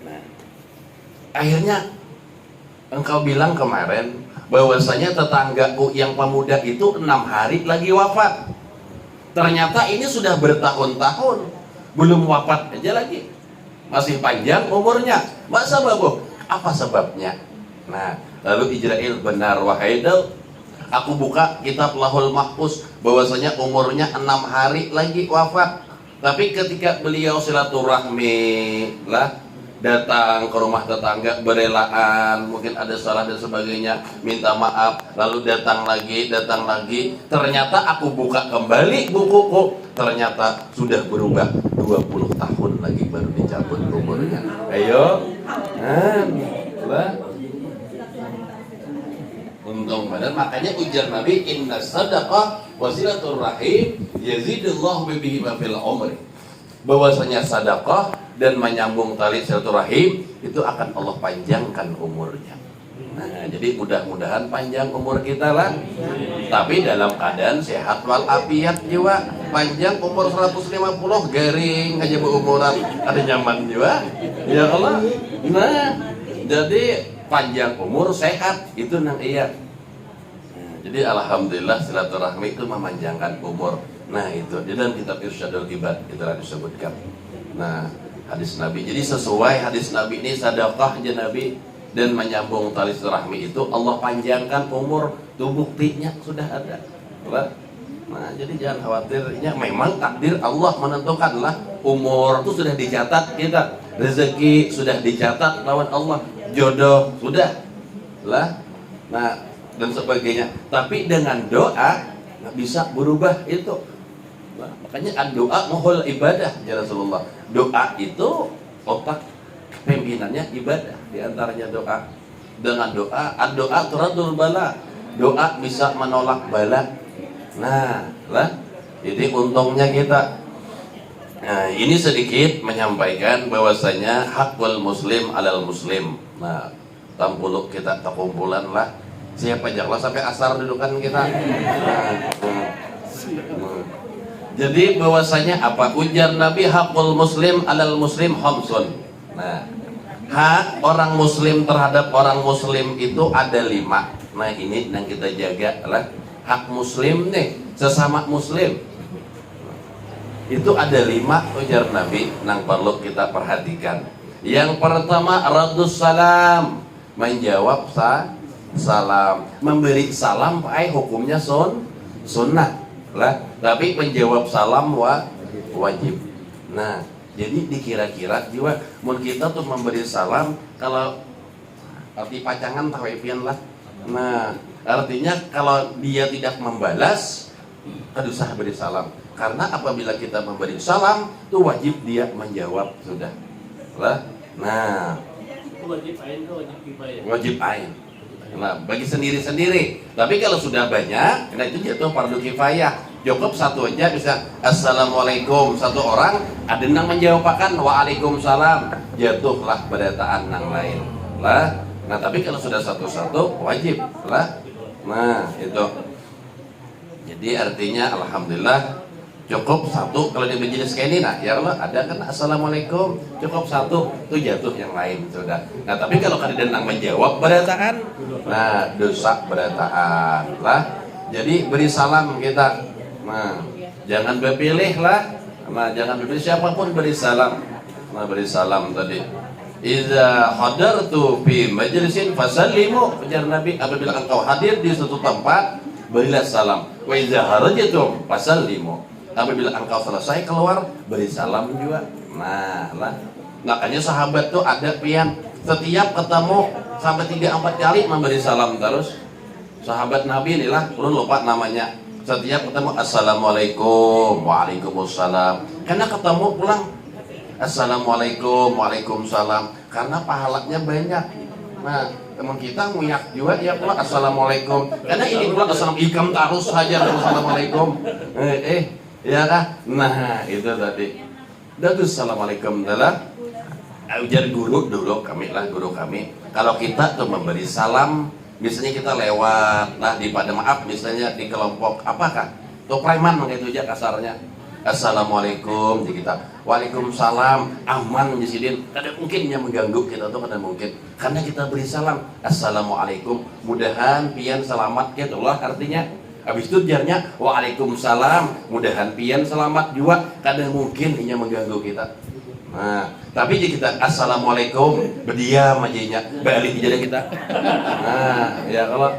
Nah, akhirnya engkau bilang kemarin bahwasanya tetanggaku yang pemuda itu 6 hari lagi wafat. Ternyata ini sudah bertahun-tahun belum wafat aja lagi, masih panjang umurnya. Masa babu? Apa sebabnya? Nah, lalu Ijrail benar wahai Daud, aku buka kitab Lahul Mahfuz bahwasanya umurnya 6 hari lagi wafat. Tapi ketika beliau silaturahmi lah, datang ke rumah tetangga berelaan, mungkin ada salah dan sebagainya, minta maaf, lalu datang lagi, ternyata aku buka kembali bukuku, ternyata sudah berubah 20 tahun lagi baru dicabut umurnya. Ayo, lah. Untung benar, makanya ujar Nabi, inna sadaqah wasilatul rahim yazidullahu bihi ma fil umri. Bahwasanya sedekah dan menyambung tali silaturahim itu akan Allah panjangkan umurnya. Nah, jadi mudah-mudahan panjang umur kita lah. Tapi dalam keadaan sehat walafiat jiwa. Panjang umur 150 garing aja berumuran, ada nyaman jiwa. Ya Allah. Nah, jadi panjang umur sehat itu nang iya. Nah, jadi alhamdulillah silaturahmi itu memanjangkan umur. Nah itu di dalam kitab Irsyadul Ibad itu disebutkan. Nah hadis Nabi, jadi sesuai hadis Nabi ini sedekah aja Nabi dan menyambung tali silaturahmi itu Allah panjangkan umur, tuh buktinya sudah ada. Nah jadi jangan khawatirnya, memang takdir Allah menentukan lah, umur itu sudah dicatat kita, rezeki sudah dicatat lawan Allah, jodoh sudah lah, nah dan sebagainya. Tapi dengan doa nggak bisa berubah itu. Nah, makanya doa muhul ibadah ya Rasulullah. Doa itu otak pimpinannya ibadah, diantaranya doa. Dengan doa, doa turadul bala, doa bisa menolak bala. Nah lah, jadi untungnya kita. Nah ini sedikit menyampaikan bahwasanya hakul muslim alal muslim. Nah tampuluk kita terkumpulan lah. Siapa janganlah sampai asar dudukan kita. Jadi bahwasanya apa? Ujar Nabi, hakul muslim alal muslim khamsun. Nah, hak orang muslim terhadap orang muslim itu ada 5. Nah ini yang kita jaga lah. Hak muslim nih, sesama muslim itu ada 5 ujar Nabi yang perlu kita perhatikan. Yang pertama radus salam, menjawab salam. Memberi salam hukumnya sunnah lah, tapi menjawab salam wajib. Nah jadi dikira-kira jiwa mun kita tuh memberi salam, kalau arti pacangan tawepian lah. Nah artinya kalau dia tidak membalas, aduh sah beri salam. Karena apabila kita memberi salam itu wajib dia menjawab sudah lah. Nah wajib ain itu wajib kifayah. Wajib ain. Nah, bagi sendiri-sendiri. Tapi kalau sudah banyak, nah itu jatuh fardu kifayah. Cukup satu aja bisa assalamualaikum, satu orang ada yang menjawabkan waalaikumsalam, jatuhlah berataan yang lain lah. Nah tapi kalau sudah satu-satu wajib lah. Nah itu. Jadi artinya alhamdulillah cukup satu. Kalau di majelis kayak ini, nah ya Allah ada kan assalamualaikum, cukup satu, itu jatuh yang lain sudah. Nah tapi kalau kalian menjawab berataan, nah dosa berataan lah. Jadi beri salam kita, nah jangan berpilih lah, nah jangan berpilih siapapun beri salam. Nah beri salam tadi. Iza hadartu fi majlisin fasallimu, ujar Nabi, apabila engkau hadir di suatu tempat berilah salam. Wa iza harajatum fasallimu, apabila engkau selesai keluar beri salam juga. Nah lah, makanya sahabat tuh ada pian setiap ketemu sampai 3-4 kali memberi salam terus. Sahabat Nabi inilah, kurang lupa namanya, setiap ketemu assalamualaikum, waalaikumsalam. Karena ketemu pulang assalamualaikum, waalaikumsalam, karena pahalanya banyak. Nah teman kita nguyak juga ya pulang assalamualaikum, karena ini pulang assalamualaikum ikam terus saja assalamualaikum. Ya kah? Nah itu tadi. Datus assalamualaikum adalah ujar guru dulu kami lah, guru kami. Kalau kita tuh memberi salam, misalnya kita lewat lah di pada maaf misalnya di kelompok apakah tuh preman begitu aja kasarnya. assalamualaikum jadi kita waalaikumsalam aman jasidin kadang mungkin yang mengganggu kita tuh kadang mungkin karena kita beri salam assalamualaikum mudahan pian selamat ya Allah artinya habis itu jarnya waalaikumsalam mudahan pian selamat juga kadang mungkin ini mengganggu kita. Nah tapi jika kita assalamualaikum berdiam aja balik jadi kita nah ya kalau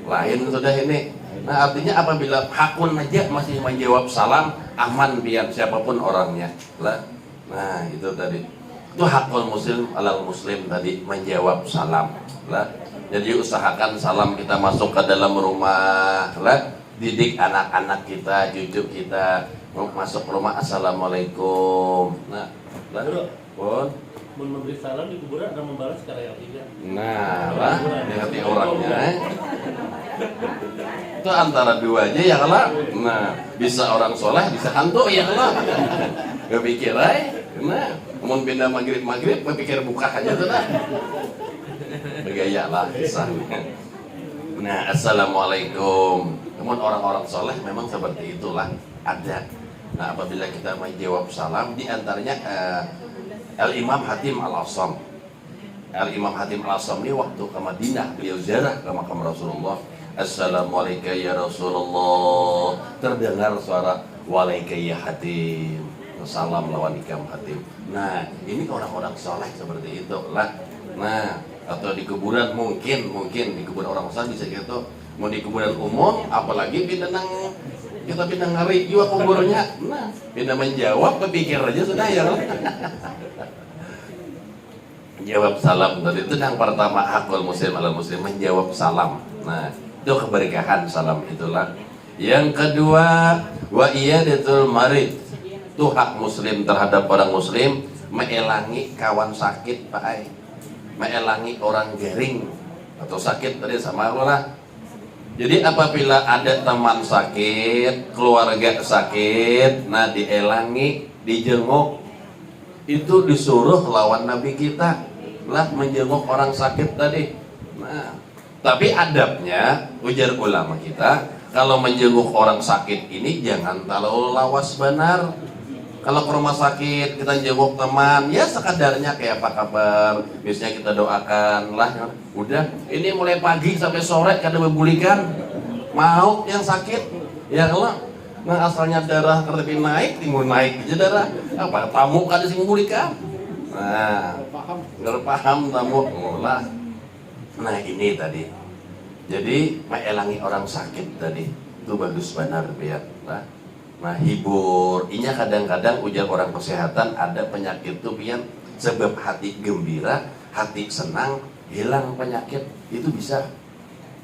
lain sudah ini. Nah artinya apabila hakun aja masih menjawab salam aman biar siapapun orangnya lah. Nah itu tadi itu hakul muslim alal muslim tadi menjawab salam lah. Jadi usahakan salam kita masuk ke dalam rumah lah. Didik anak-anak kita, cucu kita mau masuk rumah assalamualaikum. Nah lah pun memberi salam di kuburan dan membalas cara yang tidak. Nah lah di hati orangnya itu antara dua aja ya kalau nah bisa orang soleh bisa hantu ya kalau gak pikir nah mau pindah maghrib berpikir buka aja tuh lah bergaya lah kisahnya. Nah assalamualaikum namun orang-orang soleh memang seperti itulah ada. Nah apabila kita menjawab salam diantaranya Al-Imam Hatim Al-Asam Al-Imam Hatim Al-Asam ini waktu ke Madinah beliau ziarah ke makam Rasulullah. Assalamualaikum ya Rasulullah terdengar suara walaika ya Hatim salam lawan ikam Hatim. Nah ini orang-orang soleh seperti itu lah. Nah atau di kuburan mungkin di kuburan orang soleh bisa gitu. Mau di kuburan umum apalagi pindah kita pindah ngari juga kuburnya. Nah pindah menjawab berpikir aja sudah ya jawab salam tadi itu yang pertama hakul muslim ala muslim menjawab salam. Nah itu keberkahan salam itulah. Yang kedua wa iyadatul marid itu hak muslim terhadap orang muslim meelangi kawan sakit Pak Ai meelangi orang garing atau sakit tadi sama Allah. Jadi apabila ada teman sakit keluarga sakit nah dielangi dijenguk itu disuruh lawan Nabi kita lah menjenguk orang sakit tadi. Nah tapi adabnya ujar ulama kita kalau menjenguk orang sakit ini jangan terlalu lawas benar. Kalau ke rumah sakit kita jenguk teman ya sekadarnya kayak apa kabar biasanya kita doakan lah udah ini mulai pagi sampai sore kada bebulikan mau yang sakit ya kalau nah asalnya darah terlebih naik timbul naik aja darah apa tamu kada sing bulikan nah nggak paham tamu lah. Nah ini tadi jadi mengelangi orang sakit tadi itu bagus benar biar lah. Nah hibur inya kadang-kadang ujar orang kesehatan ada penyakit tuh pian sebab hati gembira hati senang hilang penyakit itu bisa.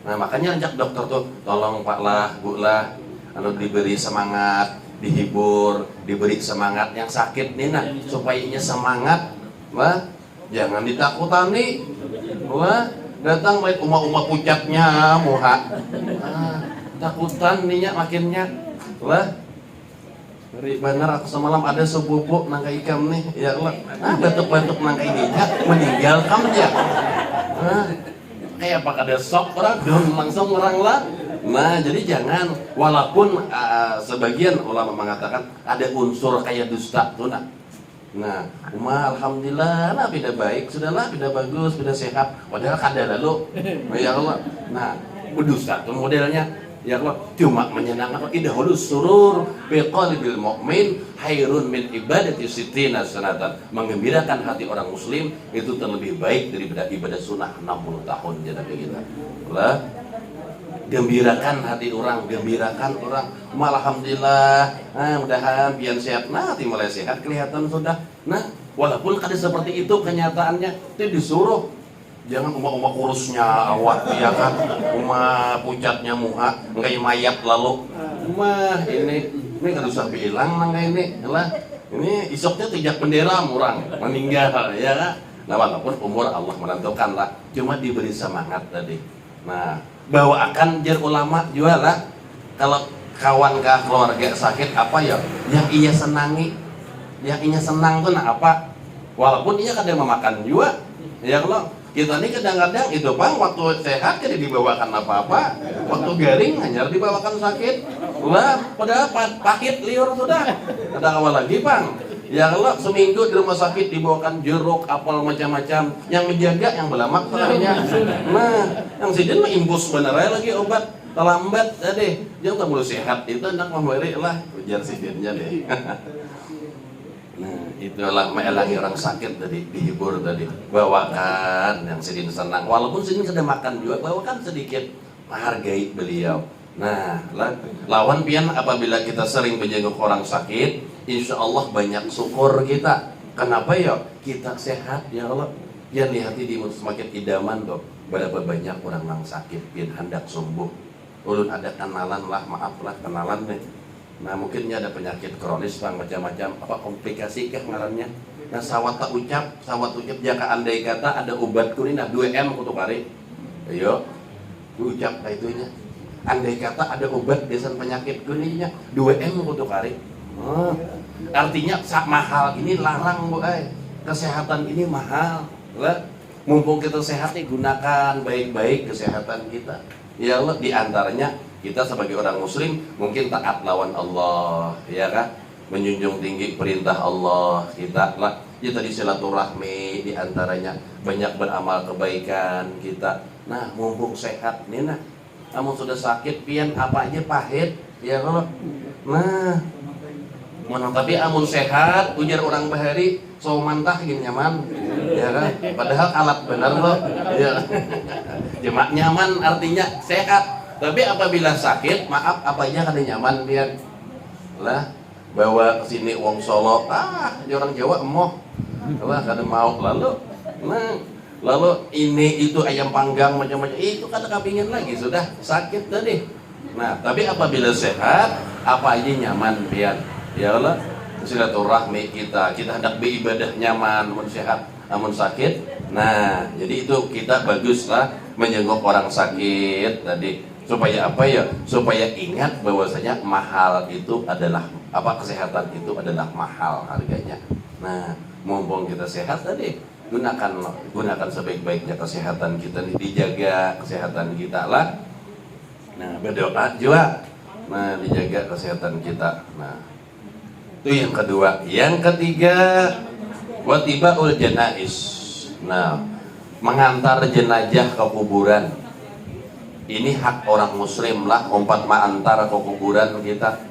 Nah makanya ajak dokter tuh tolong Pak lah Bu lah anu diberi semangat dihibur diberi semangat yang sakit nih nah supaya inya semangat lah jangan ditakutani lah datang baik uma-uma pucatnya muha takutan nih makinnya lah. Dari benar aku semalam ada sepupu nangka ikam nih ya Allah batuk-batuk nangka ini meninggal kamu ya kayak apa ada sok orang langsung orang lah. Nah jadi jangan walaupun sebagian ulama mengatakan ada unsur kayak dusta tuh nah alhamdulillah nah beda baik sudahlah beda bagus beda sehat padahal kada lalu ya Allah. Nah berdusta tuh modelnya ya Allah cuma menyenangkan idahulus surur biqalbil mu'min hairun min ibadati sittina sanatan menggembirakan hati orang muslim itu terlebih baik daripada ibadah sunnah 60 tahun jadi kita lah. Gembirakan hati orang gembirakan orang alhamdulillah mudahan biar sehat nah hati mulai sehat kelihatan sudah. Nah walaupun kada seperti itu kenyataannya itu disuruh jangan uma-uma kurusnya awak ya kan uma pucatnya muha nggak mayat lalu ini kada usah bilang nangga ini lah ini isoknya tidak bendera orang meninggal ya kan. Nah walaupun umur Allah menentukan lah cuma diberi semangat tadi. Nah bawakan jar ulama juga lah kalau kawan kah keluarga sakit apa ya yang ia senangi yang ia senang tuh nah apa walaupun ia kadang memakan juga ya kalau kita ini kadang-kadang itu bang waktu sehat kada dibawakan apa-apa waktu garing hanya dibawakan sakit Lah, padahal pahit liur sudah. Ada awal lagi, Bang. Ya kalau seminggu di rumah sakit dibawakan jeruk, apel macam-macam, yang menjaga yang belamak soalnya. Nah, yang sidin mah imbus bener aja lagi obat terlambat tadi. Dia tak perlu sehat itu hendak memberi lah ujar sidinnya deh. Nah, itulah melangi orang sakit tadi, dihibur tadi. Bawakan yang sidin senang. Walaupun sidin sudah makan juga, bawakan sedikit, menghargai beliau. Nah, lawan pian apabila kita sering menjenguk orang sakit, insya Allah banyak syukur kita. Kenapa ya? Kita sehat ya Allah. Pian lihati di semakin idaman tuh. Berapa banyak orang yang sakit, pian hendak sembuh. Ulun ada kenalan lah, maaf lah kenalan nih. Nah mungkinnya ada penyakit kronis Bang, macam-macam, apa komplikasi kah ngarannya. Nah sawat ucap jaka andai kata ada obat kunina 2M kutu kari. Ayo, ucap itunya. Andai kata ada obat desan penyakit kuningnya 2M kutu kari. Artinya mahal ini larang Bu kesehatan ini mahal. Lah, mumpung kita sehat nih gunakan baik-baik kesehatan kita. Ya Allah, diantaranya kita sebagai orang muslim mungkin taat lawan Allah, ya kan? Menjunjung tinggi perintah Allah, kita lah kita di silaturahmi, diantaranya banyak beramal kebaikan kita. Nah, mumpung sehat nih nah, kamu sudah sakit pian apa aja pahit, ya Allah. Nah, tapi amun sehat, ujar orang bahari, so mantah gini nyaman, ya kan? Padahal alat benar loh, ya. Cuma nyaman artinya sehat. Tapi apabila sakit, maaf apanya kada nyaman biar lah bawa ke sini wong Solo, orang Jawa emoh, lah kada mau lalu, nah lalu ini itu ayam panggang macam-macam itu kada kepingin lagi sudah sakit tadi. Nah tapi apabila sehat, apa aja nyaman biar ya Allah silaturahmi kita hendak beribadah nyaman, amun sehat, amun sakit. Nah jadi itu kita baguslah menjenguk orang sakit tadi. Supaya apa ya? Supaya ingat bahwasanya mahal itu adalah apa, kesehatan itu adalah mahal harganya. Nah, mumpung kita sehat tadi, gunakan sebaik-baiknya kesehatan kita, dijaga kesehatan kita lah. Nah, berdoa juga. Nah, dijaga kesehatan kita. Nah, itu yang kedua. Yang ketiga, watibaul janais. Nah, mengantar jenazah ke kuburan. Ini hak orang muslim lah, umpat ma'antar ke kuburan kita.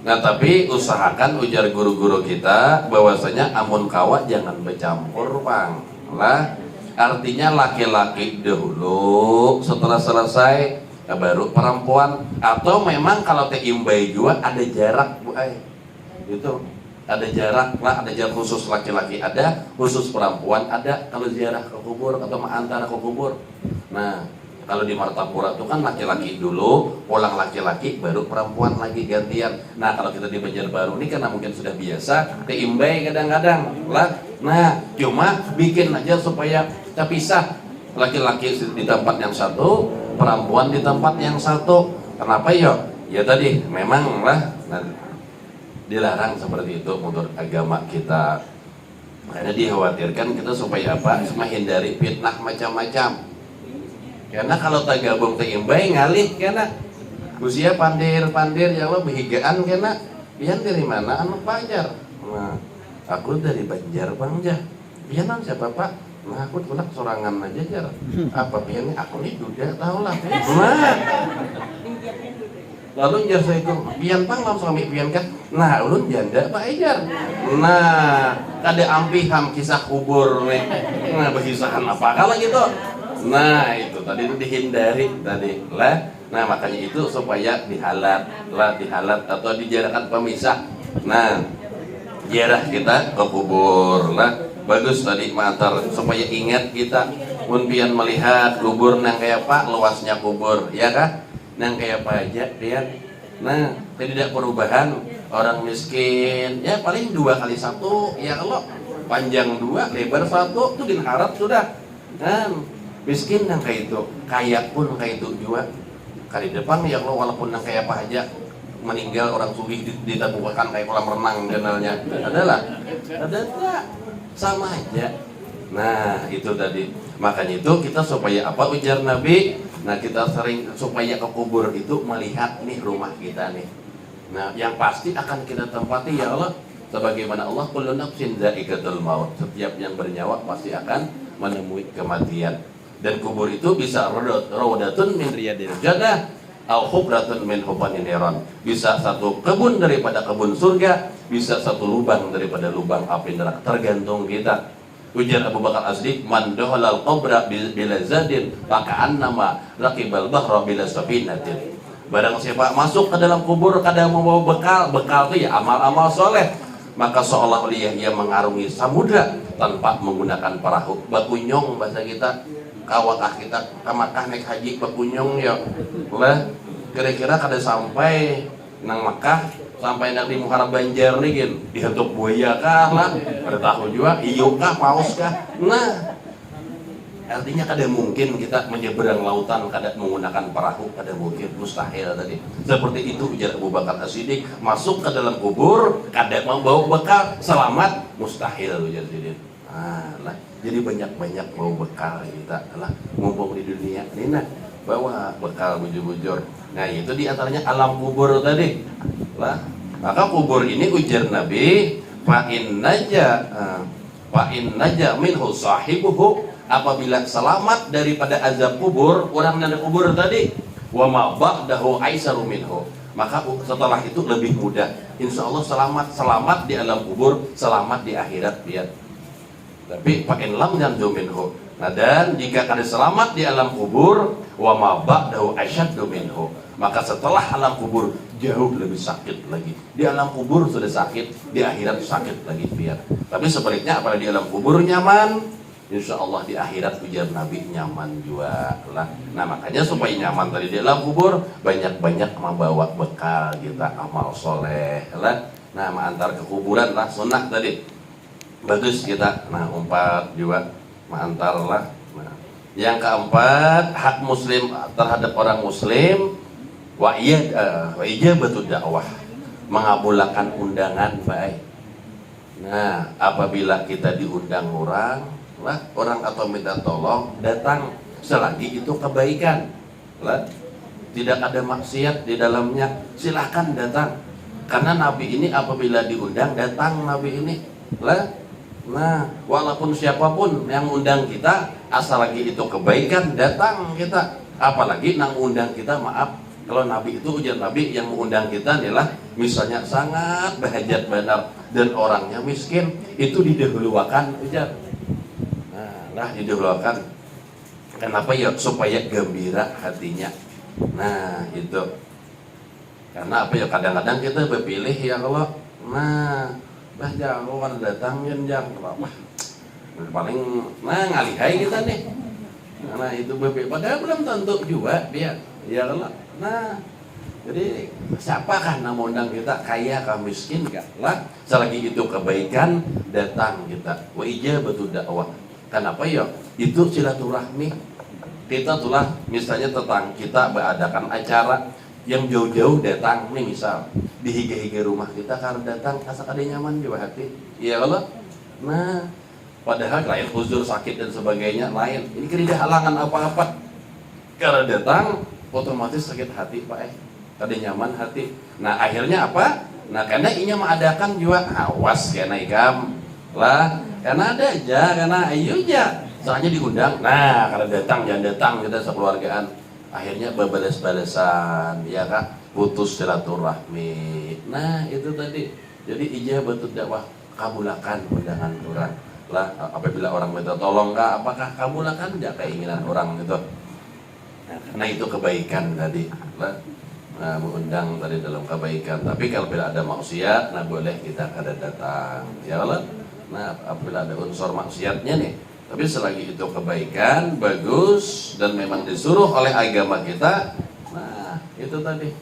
Nah tapi usahakan ujar guru-guru kita bahwasanya amun kawa jangan bercampur Bang lah. Artinya laki-laki dahulu, setelah selesai baru perempuan. Atau memang kalau teh imbai juga ada jarak Bu itu ada jarak lah, ada jarak khusus laki-laki ada, khusus perempuan ada kalau ziarah ke kubur atau ma'antar ke kubur. Nah kalau di Martapura itu kan laki-laki dulu, pulang laki-laki, baru perempuan lagi gantian. Nah kalau kita di Banjarbaru ini karena mungkin sudah biasa, keimbai kadang-kadang lah. Nah cuma bikin aja supaya terpisah, laki-laki di tempat yang satu, perempuan di tempat yang satu. Kenapa ya? Ya tadi memang lah, nah, dilarang seperti itu menurut agama kita. Karena dikhawatirkan kita supaya apa? Menghindari fitnah macam-macam. Karena kalau tak gabung teh imbai ngalih kena usia pandir ya Allah behigaan kena pian dari mana anu Banjar. Nah aku dari Banjar Bang jah pian siapa Pak. Nah aku tulak sorangan aja jar apa piannya aku nih duda tahu lah. Nah lalu jar saya itu pian Bang langsung suami pian kan. Nah ulun janda Pak Ejar. Nah kada ampiham kisah kubur nih. Nah berkisahan apa kalau gitu. Nah itu tadi itu dihindari tadi lah. Nah makanya itu supaya dihalat atau dijarakkan pemisah. Nah jarah kita ke kubur lah bagus tadi mantar supaya ingat kita unpian melihat kubur nang kayak apa luasnya kubur ya kan nang kayak apa aja dia. Nah tidak perubahan orang miskin ya paling 2x1 ya kalau panjang 2 lebar 1 tuh diharap sudah kan. Miskin yang kayak itu, kaya pun kayak itu juga. Kali depan ya Allah walaupun yang kayak apa aja meninggal orang sugih ditabuhkan kayak kolam renang kenalnya. Adalah, ada enggak? Sama aja. Nah itu tadi. Makanya itu kita supaya apa ujar Nabi? Nah kita sering supaya ke kubur itu melihat nih rumah kita nih. Nah yang pasti akan kita tempati ya Allah, sebagaimana Allah kullu nafsin dha'iqatul maut, setiap yang bernyawa pasti akan menemui kematian. Dan kubur itu bisa rawdatun min riyadil jannah au khubratun min hubanil niran, bisa satu kebun daripada kebun surga, bisa satu lubang daripada lubang api neraka, tergantung kita. Ujar Abu Bakar As-Siddiq, man dakhalal qabra bila zadin faka'annama raqibal bahra bila safinatin. Barang siapa masuk ke dalam kubur kadang membawa bekal itu ya amal-amal soleh, maka seolah ia mengarungi samudra tanpa menggunakan perahu. Bakunyong bahasa kita, kawakah kita Makkah naik haji bakunyong ya. Lah kira-kira kada sampai nang Makkah, sampai nanti muharab banjar nih gin dihentuk buaya kah lah, ada tahu juga iu kah paus kah. Nah artinya kada mungkin kita menyeberang lautan kada menggunakan perahu, kada mungkin, mustahil tadi. Seperti itu ujar Abu Bakar As-Siddiq, masuk ke dalam kubur kada membawa bekal selamat, mustahil ujar Siddiq. Nah, jadi banyak-banyak bawa bekal kita lah, mumpung di dunia ini nah, bawa bekal bujur-bujur. Nah itu diantaranya alam kubur tadi lah. Maka kubur ini ujar Nabi, fa in naja minhu sahibuhu, apabila selamat daripada azab kubur orang yang ada kubur tadi, wa ma ba'dahu aisaru minhu, maka setelah itu lebih mudah. Insya Allah selamat di alam kubur, selamat di akhirat dia. Tapi fa in lam yanju minhu, nah dan jika kada selamat di alam kubur, wa ma ba'dahu asyaddu minhu, maka setelah alam kubur jauh lebih sakit lagi. Di alam kubur sudah sakit, di akhirat sakit lagi biar. Tapi sebaliknya apabila di alam kubur nyaman, insya Allah di akhirat ujar Nabi nyaman juga lah. Nah makanya supaya nyaman tadi di alam kubur, banyak-banyak membawa bekal kita amal soleh lah. Nah mengantar ke kuburan lah sunnah tadi, bagus kita. Nah umpat juga mengantar lah. Nah, yang keempat, hak muslim terhadap orang muslim, wa ijabatu dakwah, mengabulkan undangan baik. Nah apabila kita diundang orang atau minta tolong, datang selagi itu kebaikan lah, tidak ada maksiat di dalamnya, silahkan datang. Karena Nabi ini apabila diundang datang Nabi ini lah. Nah walaupun siapapun yang undang kita, asal lagi itu kebaikan datang kita. Apalagi nang undang kita, maaf kalau Nabi itu ujar Nabi yang mengundang kita adalah misalnya sangat berhajat benar dan orangnya miskin, itu didahulukan ujar. Nah didahulukan. Kenapa ya? Supaya gembira hatinya. Nah itu. Karena apa ya, kadang-kadang kita berpilih ya kalau bah jago kan datangin jang apa paling ngalihai kita nih. Nah itu berpilih, padahal belum tentu juga dia ya kalau. Nah jadi siapakah yang undang kita, kaya kah miskin kah lah, selagi itu kebaikan datang kita. Wa ijabatu dakwah. Kenapa ya? Itu silaturahmi. Kita tulah misalnya tentang kita beradakan acara yang jauh-jauh datang nih, misal di higa-higa rumah kita karena datang asa kada nyaman juga hati. Iya kalau. Nah, padahal lain uzur sakit dan sebagainya lain. Ini tidak halangan apa-apa. Karena datang otomatis sakit hati Pak kada nyaman hati. Nah, akhirnya apa? Nah, karena inya mengadakan juga awas kena ikam lah. Karena ada aja, karena ayo aja. Soalnya diundang. Nah, kalau datang jangan datang kita sekeluargaan. Akhirnya berbalas-balasan, ya kak, putus silaturahmi. Nah, itu tadi. Jadi ijabatu dakwah, kabulakan undangan orang. Lah, apabila orang minta tolong kak, apakah kabulakan enggak keinginan orang itu? Nah, karena itu kebaikan tadi. Lah, nah, mengundang tadi dalam kebaikan. Tapi kalau bila ada maksiat, nah boleh kita kada datang. Ya Allah. Nah apabila ada unsur maksiatnya nih, tapi selagi itu kebaikan, bagus, dan memang disuruh oleh agama kita, nah itu tadi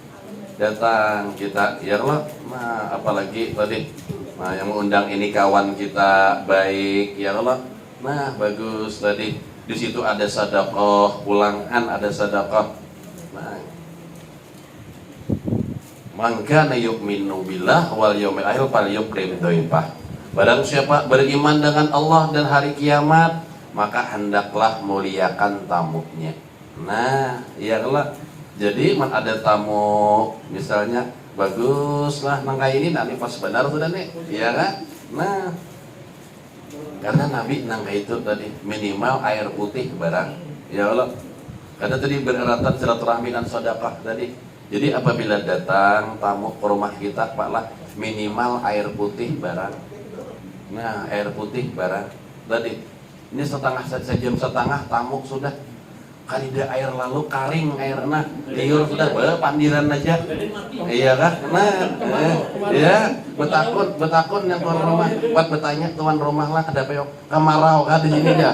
datang kita ya Allah. Nah apalagi tadi, nah yang mengundang ini kawan kita baik ya Allah. Nah bagus tadi, di situ ada sedekah ulangan, ada sedekah. Nah man kana yu'minu billah wal yaumil akhir falyukrim dhaifah. Barang siapa beriman dengan Allah dan hari kiamat, maka hendaklah muliakan tamunya. Nah, iya kalau jadi ada tamu misalnya bagus lah nangka ini nanti pas benar sudah nih, iya kan? Nah, karena Nabi nangka itu tadi minimal air putih barang, ya Allah. Karena tadi bereratan silaturahmi dan sedekah tadi. Jadi apabila datang tamu ke rumah kita, Pak lah minimal air putih barang. Nah, air putih barang tadi. Ini sejam setengah tamu sudah kadida air lalu karing air nah liur sudah pandiran aja. Iya kan? Nah, ya betakun yang tuan rumah buat bertanya tuan rumah lah ada peok kamarau kan di sini ya.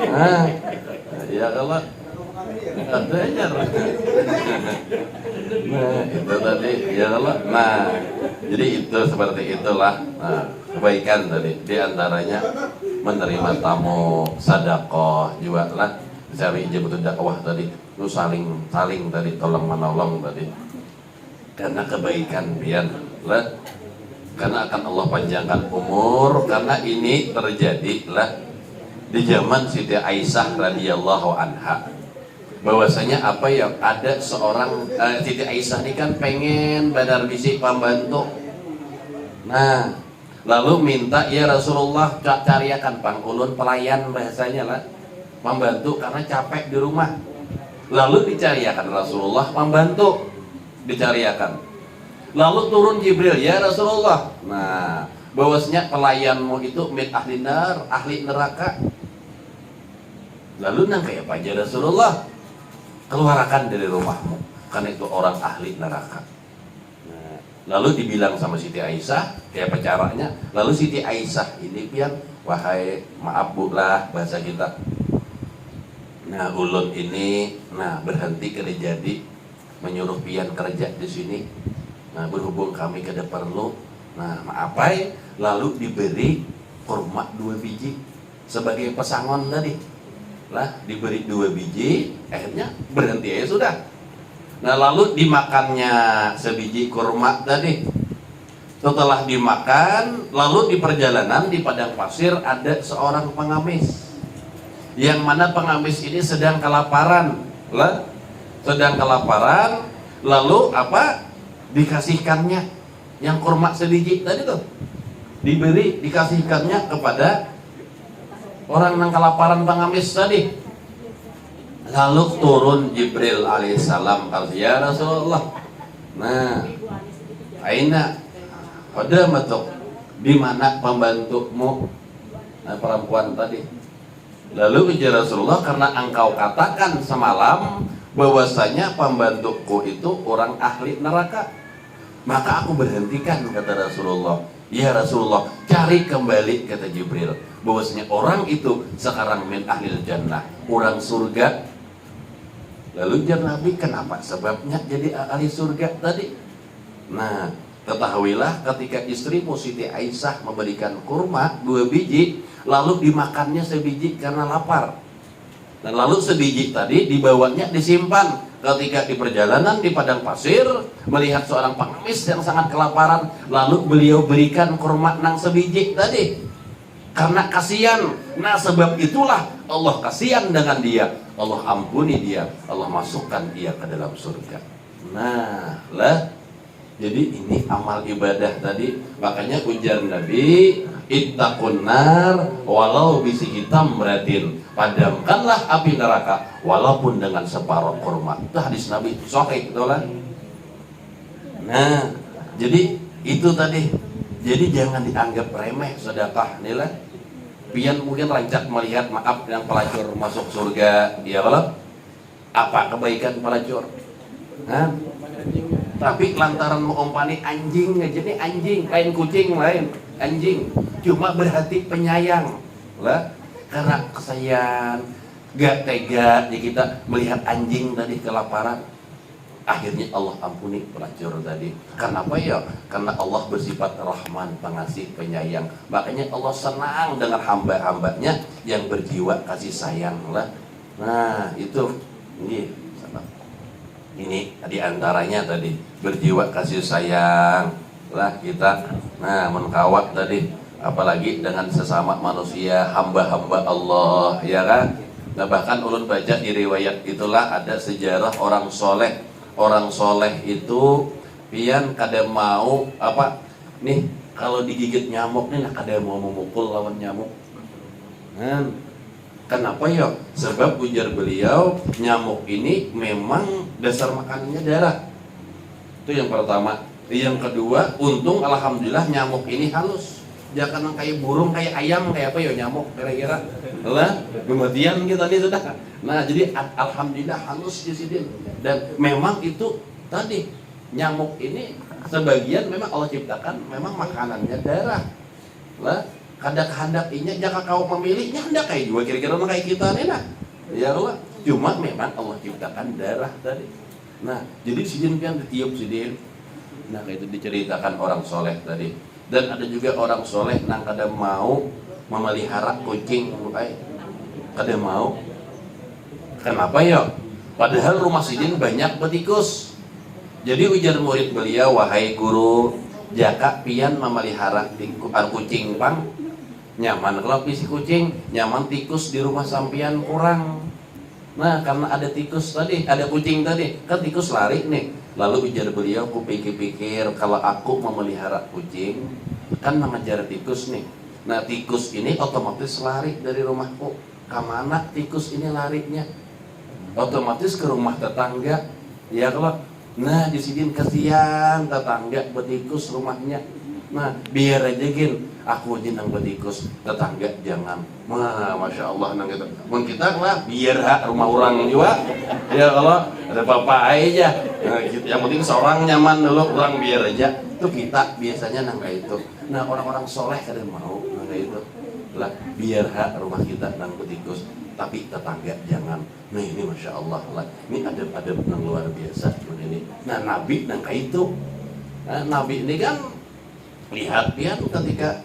Nah, ya kalau ada aja. Nah, itu tadi ya kalau jadi itu seperti itulah. Nah, kebaikan tadi diantaranya menerima tamu, sedekah juga lah. Cari ijabatul dakwah tadi, lu saling tadi tolong menolong tadi. Karena kebaikan pian lah. Karena akan Allah panjangkan umur, karena ini terjadi lah di zaman Siti Aisyah radhiyallahu anha. Bahwasanya apa yang ada seorang Siti Aisyah ini kan pengen badar bisi pembantu. Nah, lalu minta ya Rasulullah cariakan pangulun pelayan bahasanya lah. Membantu karena capek di rumah. Lalu dicariakan Rasulullah membantu, dicariakan. Lalu turun Jibril, ya Rasulullah. Nah, bahwasanya pelayanmu itu min ahli nar, ahli neraka. Lalu nang kayak apa aja Rasulullah? Keluarkan dari rumahmu, karena itu orang ahli neraka. Nah, lalu dibilang sama Siti Aisyah, kayak apa caranya? Lalu Siti Aisyah ini pian, wahai maaf bu lah bahasa kita. Nah, ulun ini berhenti kerja jadi menyuruh pian kerja di sini. Nah, berhubung kami kada perlu. Nah, maapai lalu diberi kurma 2 biji sebagai pesangon tadi. Lah, diberi 2 biji, akhirnya berhenti ya sudah. Nah, lalu dimakannya sebiji kurma tadi. Setelah dimakan, lalu di perjalanan di padang pasir ada seorang pengamis. Yang mana pengamis ini sedang kelaparan, lah, sedang kelaparan, lalu apa? Dikasihkannya yang kurma sebiji tadi tuh, dikasihkannya kepada orang yang kelaparan pengamis tadi. Lalu turun Jibril alaihissalam, ya Rasulullah. Nah, aina ada matuk di mana pembantumu? Nah, perempuan tadi. Lalu ujar Rasulullah, karena engkau katakan semalam bahwasanya pembantuku itu orang ahli neraka, maka aku berhentikan, kata Rasulullah. Ya Rasulullah, cari kembali, kata Jibril, bahwasanya orang itu sekarang min ahli jannah, orang surga. Lalu ujar Nabi, kenapa sebabnya jadi ahli surga tadi? Nah, ketahuilah ketika istrimu Siti Aisyah memberikan kurma 2 biji, lalu dimakannya sebiji karena lapar. Dan lalu sebiji tadi dibawanya disimpan. Ketika di perjalanan di padang pasir melihat seorang pengemis yang sangat kelaparan, lalu beliau berikan kurma nang sebiji tadi. Karena kasihan. Nah, sebab itulah Allah kasihan dengan dia. Allah ampuni dia. Allah masukkan dia ke dalam surga. Nah, lah. Jadi ini amal ibadah tadi. Makanya ujar Nabi, ittaqun nar walau bisi hitam beratin, padamkanlah api neraka walaupun dengan separuh kurma. Itu hadis Nabi sahih, betul kan? Nah, jadi itu tadi. Jadi jangan dianggap remeh sedekah nilai. Pian mungkin rancak melihat maaf yang pelacur masuk surga, ya kalau apa kebaikan pelacur? Hah? Tapi lantaran mengumpani anjing aja nih, anjing lain kucing lain anjing, cuma berhati penyayang lah, karena kesayangan gak tega di kita melihat anjing tadi kelaparan, akhirnya Allah ampuni pelacur tadi. Karena apa ya? Karena Allah bersifat Rahman, pengasih, penyayang. Makanya Allah senang dengan hamba-hambanya yang berjiwa kasih sayang lah. Nah itu ini diantaranya tadi berjiwa kasih sayang lah kita. Nah menkawat tadi, apalagi dengan sesama manusia, hamba-hamba Allah, ya kan? Nah bahkan ulun baca di riwayat itulah ada sejarah orang soleh. Orang soleh itu pian kada mau apa nih kalau digigit nyamuk nih, nah kada mau memukul lawan nyamuk. Kenapa ya? Sebab ujar beliau nyamuk ini memang dasar makanannya darah. Itu yang pertama. Yang kedua, untung alhamdulillah nyamuk ini halus. Jangan kayak burung, kayak ayam, kayak apa ya nyamuk kira-kira. Lah, kematian kita nih sudah. Nah, jadi alhamdulillah halus di sini. Dan memang itu tadi nyamuk ini sebagian memang Allah ciptakan memang makanannya darah. Lah, kehendak inya jika kau memilihnya hendak kayak juga kira-kira kayak kita nih nah. Ya Allah, cuma memang Allah ciptakan darah tadi. Nah, jadi sidin kan ditiup sidin. Nah, itu diceritakan orang soleh tadi. Dan ada juga orang soleh nang kada mau memelihara kucing, kada mau. Kenapa ya? Padahal rumah sidin banyak betikus. Jadi ujar murid beliau, wahai guru, jaka pian memelihara kucing pang nyaman kalau si kucing, nyaman tikus di rumah sampian kurang. Nah, karena ada tikus tadi, ada kucing tadi, kan tikus lari nih. Lalu ujar beliau, ku pikir-pikir kalau aku memelihara kucing, kan mengejar tikus nih. Nah, tikus ini otomatis lari dari rumahku. Kemana tikus ini larinya? Otomatis ke rumah tetangga. Ya kalau, nah di sini kasihan tetangga betikus rumahnya. Nah, biar aja gin, aku aja nang betikus, tetangga jangan. Wah, masya Allah nang gitu. Mun kita lah, biar rumah orang juga. Ya Allah, ada apa-apa aja. Nah, gitu. Yang penting seorang nyaman dulu, orang biar aja. Itu kita biasanya nang kayak itu. Nah, orang-orang soleh kadang mau nang kayak itu. Lah, biar rumah kita nang betikus, tapi tetangga jangan. Nah, ini masya Allah lah. Ini ada nang luar biasa ini. Nah, Nabi nang kayak itu. Nah, Nabi ini kan lihat pian ketika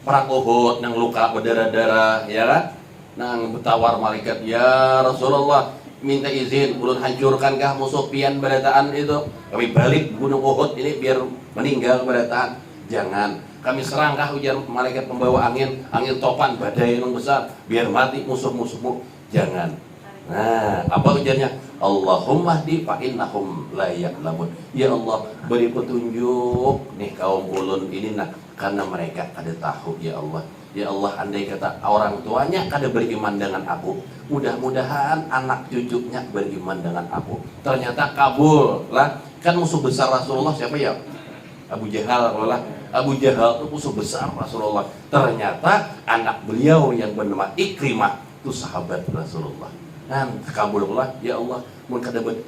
perang Uhud nang luka berdarah-darah ya kan, nang bertawar malaikat, ya Rasulullah minta izin ulun hancurkankah musuh pian berataan itu, kami balik gunung Uhud ini biar meninggal berataan. Jangan, kami serangkah ujar malaikat pembawa angin, angin topan badai yang besar biar mati musuh-musuhmu. Jangan. Nah, apa ujarnya? Allahumma di fa innahum la ya'lamun. Ya Allah, beri petunjuk nih kaum ulun ini nah, karena mereka kada tahu ya Allah. Ya Allah, andai kata orang tuanya kada beriman dengan aku, mudah-mudahan anak cucunya beriman dengan aku. Ternyata kabul lah. Kan musuh besar Rasulullah siapa ya? Abu Jahal lah. Abu Jahal itu musuh besar Rasulullah. Ternyata anak beliau yang bernama Ikrimah itu sahabat Rasulullah. Dan kabulullah, ya Allah,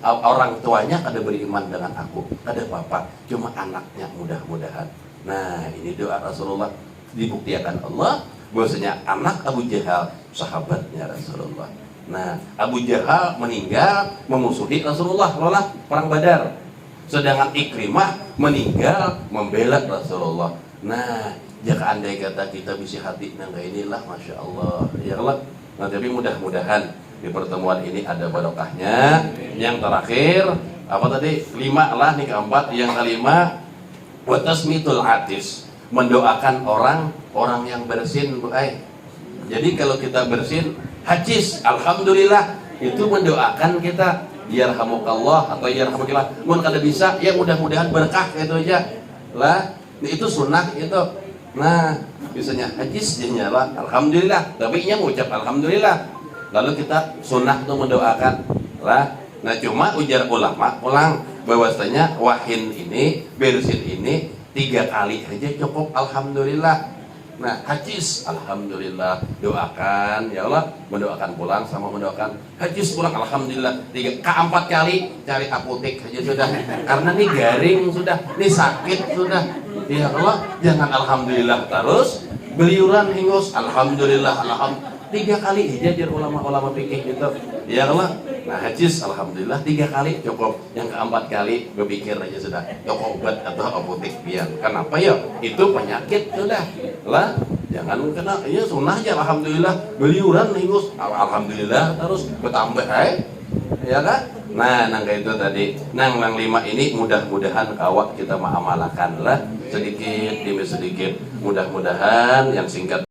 orang tuanya kada beriman dengan aku, kada apa-apa, cuma anaknya mudah-mudahan. Nah, ini doa Rasulullah dibuktikan Allah bahwasanya anak Abu Jahal sahabatnya Rasulullah. Nah, Abu Jahal meninggal memusuhi Rasulullah lolah perang Badar. Sedangkan Ikrimah meninggal membela Rasulullah. Nah, jika andai kata kita bisa hati nangga inilah masya Allah, ya Allah. Nah, tapi mudah-mudahan di pertemuan ini ada barokahnya. Yang terakhir apa tadi? 5 lah nih, keempat. Yang kelima, wa tasmitul atis, mendoakan orang yang bersin, Bu Ai. Jadi kalau kita bersin, hajis, alhamdulillah, itu mendoakan kita yarhamukallah atau yarhamukillah. Mun kada bisa, ya mudah-mudahan berkah itu aja. Lah, itu sunnah itu. Nah, bisanya hajis dia lah, alhamdulillah, tapi nya mengucap alhamdulillah. Lalu kita sunnah tuh mendoakan lah. Nah, cuma ujar ulama ulang bahwasanya wahin ini, bersin ini 3 kali aja cukup alhamdulillah. Nah, hajis alhamdulillah, doakan ya Allah, mendoakan pulang sama mendoakan hajis pulang alhamdulillah. 4 kali cari apotek aja sudah, karena nih garing sudah, nih sakit sudah. Ya Allah, jangan alhamdulillah terus beliuran hingus alhamdulillah 3 kali aja ulama-ulama fikih gitu. Ya Allah, nah hajis alhamdulillah 3 kali cukup. Yang ke-4 kali berpikir aja sudah, toko obat atau apotek pian. Kenapa ya? Itu penyakit sudah. Lah, jangan kena ya sunnah aja alhamdulillah. Beliuran hingus alhamdulillah terus bertambah ya kan? Nah, nang itu tadi. Nang 5 ini mudah-mudahan kawat kita mengamalkan lah sedikit demi sedikit. Mudah-mudahan yang singkat